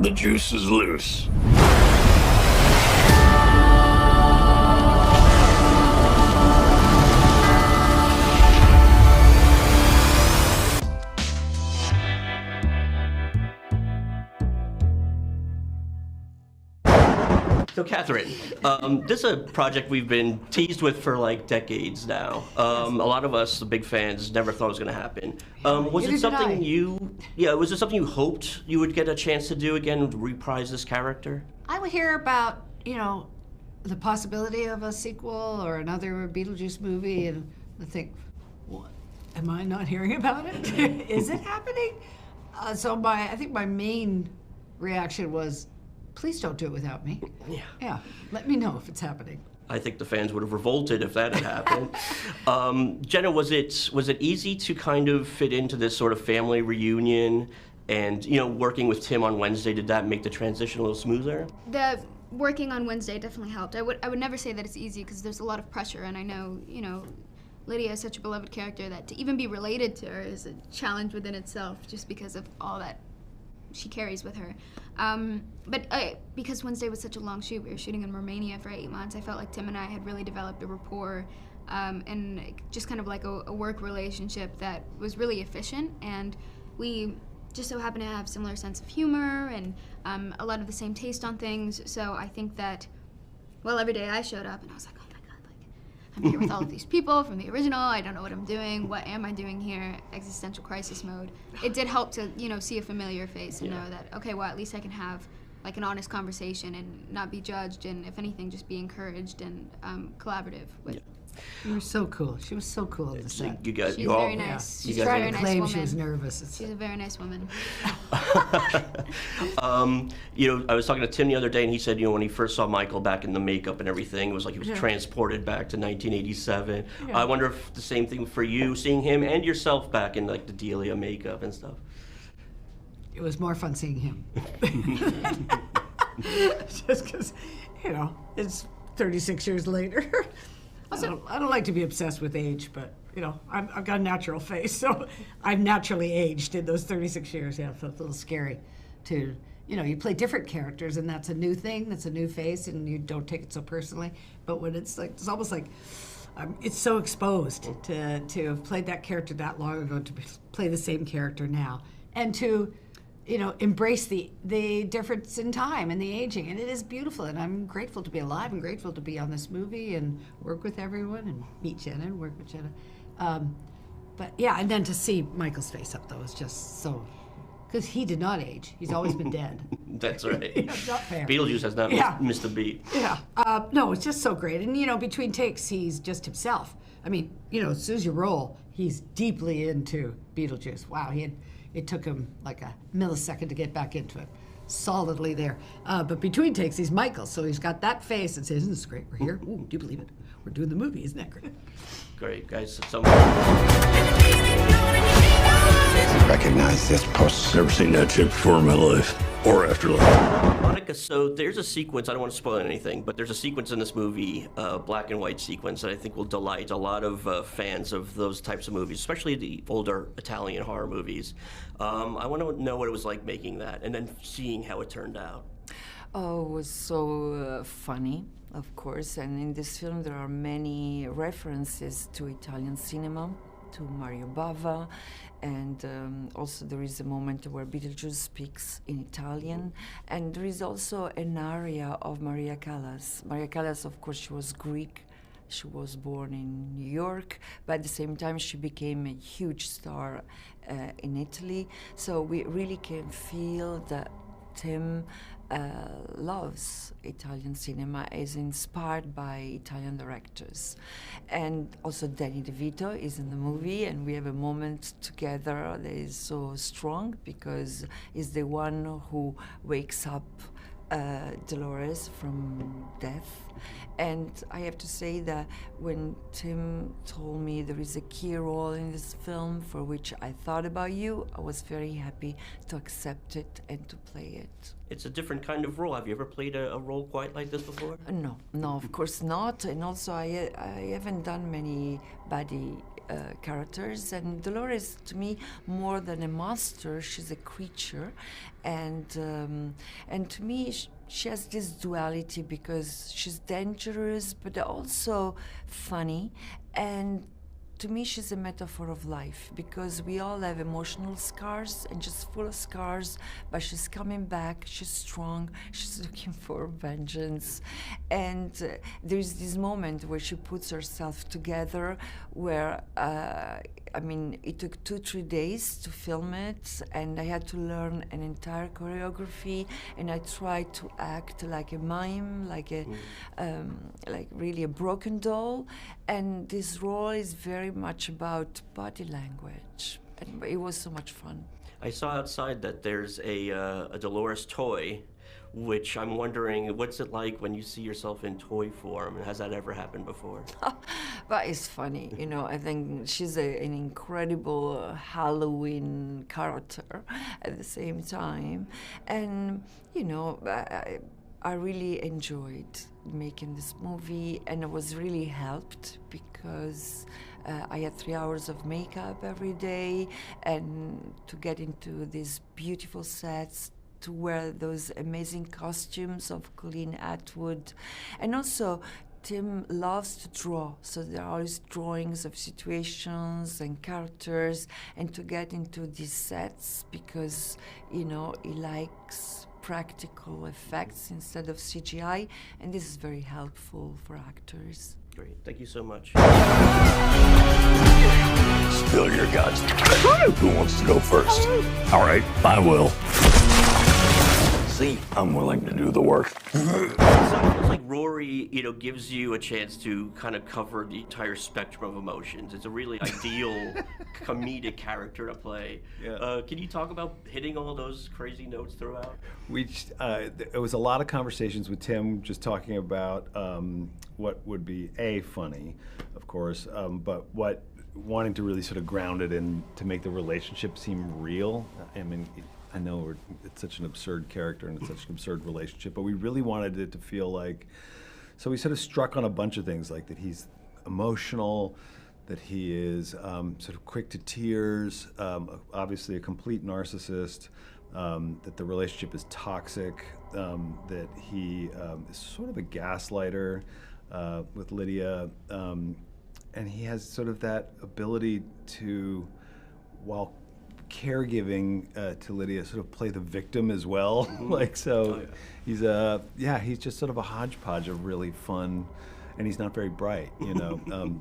The juice is loose. So, Catherine, this is a project we've been teased with for like decades now. A lot of us, the big fans, never thought it was going to happen. Was it something was it something you hoped you would get a chance to do again, reprise this character? I would hear about, the possibility of a sequel or another Beetlejuice movie, and I think, what? Am I not hearing about it? Is it happening? I think my main reaction was, please don't do it without me. Yeah, let me know if it's happening. I think the fans would have revolted if that had happened. Jenna, was it easy to kind of fit into this sort of family reunion? And, working with Tim on Wednesday, did that make the transition a little smoother? The working on Wednesday definitely helped. I would never say that it's easy because there's a lot of pressure, and I know, Lydia is such a beloved character that to even be related to her is a challenge within itself just because of all that she carries with her. But because Wednesday was such a long shoot, we were shooting in Romania for 8 months, I felt like Tim and I had really developed a rapport and just kind of like a work relationship that was really efficient, and we just so happen to have similar sense of humor and a lot of the same taste on things. So I think that, every day I showed up and I was like, oh my God, I'm here with all of these people from the original. I don't know what I'm doing. What am I doing here? Existential crisis mode. It did help to, see a familiar face and know that, okay, at least I can have like an honest conversation and not be judged, and if anything, just be encouraged and collaborative with. You were so cool. She was so cool on the set. You guys, She's you all, very nice. She's She's a trying very to nice claim woman. she was nervous. She's a very nice woman. I was talking to Tim the other day, and he said, when he first saw Michael back in the makeup and everything, it was like he was transported back to 1987. Yeah. I wonder if the same thing for you, seeing him and yourself back in like the Delia makeup and stuff. It was more fun seeing him. Just because, it's 36 years later. Also, I don't like to be obsessed with age, but, I've got a natural face, so I've naturally aged in those 36 years. Yeah, so it's a little scary to, you play different characters, and that's a new thing, that's a new face, and you don't take it so personally. But when it's like, it's almost like, it's so exposed to have played that character that long ago, to play the same character now, and to, embrace the difference in time and the aging. And it is beautiful, and I'm grateful to be alive and grateful to be on this movie and work with everyone and meet Jenna and work with Jenna. But yeah, and then to see Michael's face up, though, is just so, because he did not age. He's always been dead. That's right. It's not fair. Beetlejuice has not missed a beat. Yeah. No, it's just so great. And, between takes, he's just himself. I mean, as soon as you roll, he's deeply into Beetlejuice. Wow, it took him like a millisecond to get back into it. Solidly there. But between takes, he's Michael, so he's got that face and says, isn't this great? We're here. Ooh, do you believe it? We're doing the movie, isn't that great? Great, guys. Recognize this post. Never seen that shit before in my life. Or afterlife. Monica, so there's a sequence, I don't want to spoil anything, but there's a sequence in this movie, black and white sequence, that I think will delight a lot of fans of those types of movies, especially the older Italian horror movies. I want to know what it was like making that, and then seeing how it turned out. Oh, it was so funny, of course, and in this film there are many references to Italian cinema, to Mario Bava, and also there is a moment where Beetlejuice speaks in Italian, and there is also an aria of Maria Callas. Maria Callas, of course, she was Greek. She was born in New York, but at the same time she became a huge star in Italy. So we really can feel that Tim loves Italian cinema, is inspired by Italian directors. And also Danny DeVito is in the movie, and we have a moment together that is so strong because he's the one who wakes up Dolores from death. And I have to say that when Tim told me there is a key role in this film for which I thought about you, I was very happy to accept it and to play it. It's a different kind of role. Have you ever played a role quite like this before? No, of course not. And also I haven't done many body characters. And Dolores, to me, more than a monster, she's a creature, and to me, she has this duality because she's dangerous, but also funny, and to me, she's a metaphor of life because we all have emotional scars and just full of scars, but she's coming back, she's strong, she's looking for vengeance. And there's this moment where she puts herself together where, it took 2-3 days to film it, and I had to learn an entire choreography, and I tried to act like a mime, like really a broken doll. And this role is very much about body language, and it was so much fun. I saw outside that there's a Dolores toy, which I'm wondering, what's it like when you see yourself in toy form? Has that ever happened before? But it's funny, I think she's an incredible Halloween character at the same time. And, I really enjoyed making this movie, and I was really helped because I had 3 hours of makeup every day, and to get into these beautiful sets, to wear those amazing costumes of Colleen Atwood. And also, Tim loves to draw, so there are always drawings of situations and characters, and to get into these sets because, he likes practical effects instead of CGI, and this is very helpful for actors. Great, thank you so much. Spill your guts. Who wants to go first? All right, I will. See, I'm willing to do the work. It sounds like Rory, gives you a chance to kind of cover the entire spectrum of emotions. It's a really ideal comedic character to play. Yeah. Can you talk about hitting all those crazy notes throughout? It was a lot of conversations with Tim, just talking about what would be funny, of course, but wanting to really sort of ground it in to make the relationship seem real. I mean, I know it's such an absurd character and it's such an absurd relationship, but we really wanted it to feel like, so we sort of struck on a bunch of things, like that he's emotional, that he is sort of quick to tears, obviously a complete narcissist, that the relationship is toxic, that he is sort of a gaslighter with Lydia, and he has sort of that ability to, while caregiving to Lydia, sort of play the victim as well. He's just sort of a hodgepodge of really fun, and he's not very bright,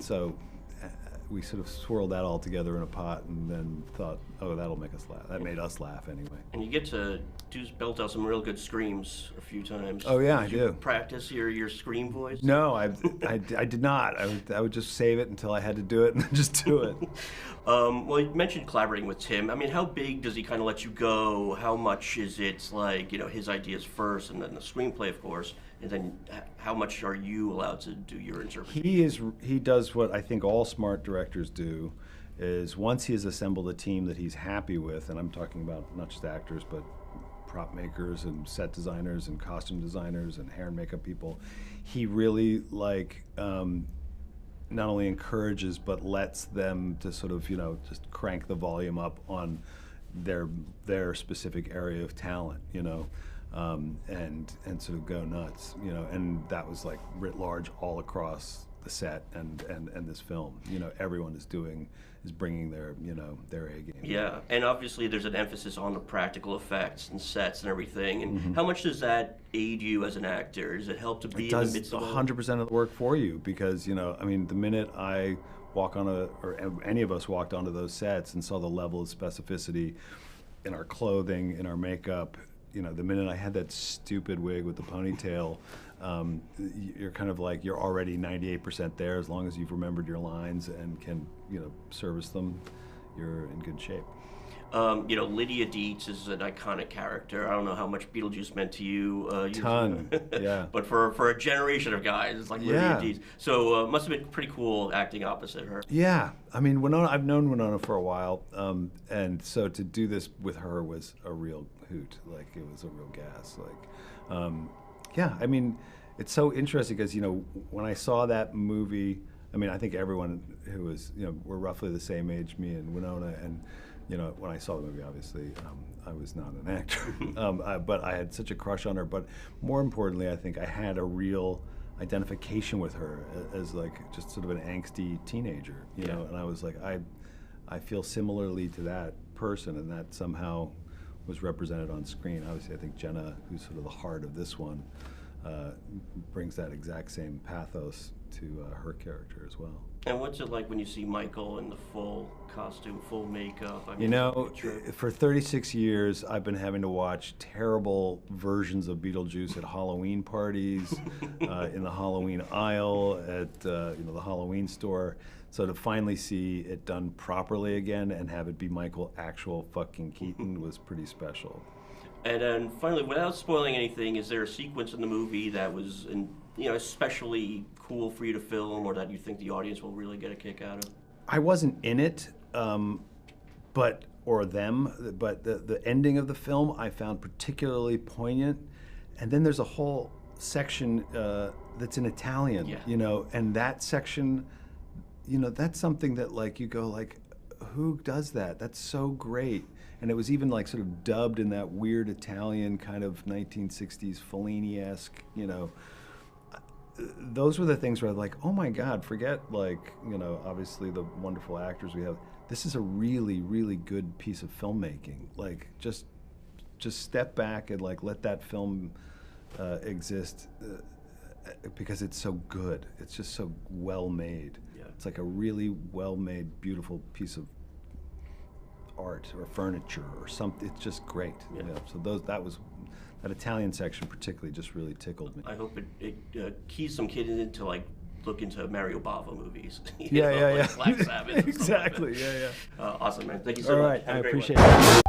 so we sort of swirled that all together in a pot and then thought, oh, that'll make us laugh. That made us laugh anyway. And you get to belt out some real good screams a few times. Oh yeah, Did you practice your scream voice? No, I did not. I would just save it until I had to do it and then just do it. Well, you mentioned collaborating with Tim. I mean, how big does he kind of let you go? How much is it like, his ideas first and then the screenplay, of course, and then how much are you allowed to do your interpretation? He does what I think all smart directors do, is once he has assembled a team that he's happy with, and I'm talking about not just actors, but prop makers and set designers and costume designers and hair and makeup people, he really not only encourages but lets them to sort of just crank the volume up on their specific area of talent, and sort of go nuts, and that was like writ large all across the set and this film. Everyone is bringing their A game. Yeah, and obviously there's an emphasis on the practical effects and sets and everything. And how much does that aid you as an actor? Does it help to be in the midst of 100% of the work for you? Because the minute I walk on or any of us walked onto those sets and saw the level of specificity in our clothing, in our makeup, the minute I had that stupid wig with the ponytail, you're kind of like, you're already 98% there. As long as you've remembered your lines and can, service them, you're in good shape. Lydia Dietz is an iconic character. I don't know how much Beetlejuice meant to you. Ton, yeah. But for a generation of guys, it's like Lydia Dietz. So it must have been pretty cool acting opposite her. Yeah, I mean, I've known Winona for a while, and so to do this with her was a real hoot. Like, it was a real gas. Like, yeah, I mean, it's so interesting because, when I saw that movie, I mean, I think everyone who was, we're roughly the same age, me and Winona, and when I saw the movie, obviously, I was not an actor, but I had such a crush on her. But more importantly, I think I had a real identification with her as like just sort of an angsty teenager, you know. And I was like, I feel similarly to that person, and that somehow was represented on screen. Obviously, I think Jenna, who's sort of the heart of this one, brings that exact same pathos to her character as well. And what's it like when you see Michael in the full costume, full makeup? I mean, You know, for 36 years, I've been having to watch terrible versions of Beetlejuice at Halloween parties, in the Halloween aisle, at the Halloween store. So to finally see it done properly again and have it be Michael actual fucking Keaton was pretty special. And then finally, without spoiling anything, is there a sequence in the movie that was, especially cool for you to film, or that you think the audience will really get a kick out of? I wasn't in it, but the ending of the film I found particularly poignant. And then there's a whole section that's in Italian, and that section, that's something that like you go like, who does that? That's so great. And it was even like sort of dubbed in that weird Italian kind of 1960s Fellini-esque, Those were the things where I was like, oh my God, forget like, obviously the wonderful actors we have. This is a really, really good piece of filmmaking. Like just step back and like let that film exist because it's so good. It's just so well made. Yeah. It's like a really well made, beautiful piece of art or furniture or something. It's just great. Yeah. So that Italian section particularly just really tickled me. I hope it keys some kids into like look into Mario Bava movies. Yeah. Black Sabbath. Exactly. Yeah. Awesome, man. Thank you so much. All right, I appreciate it.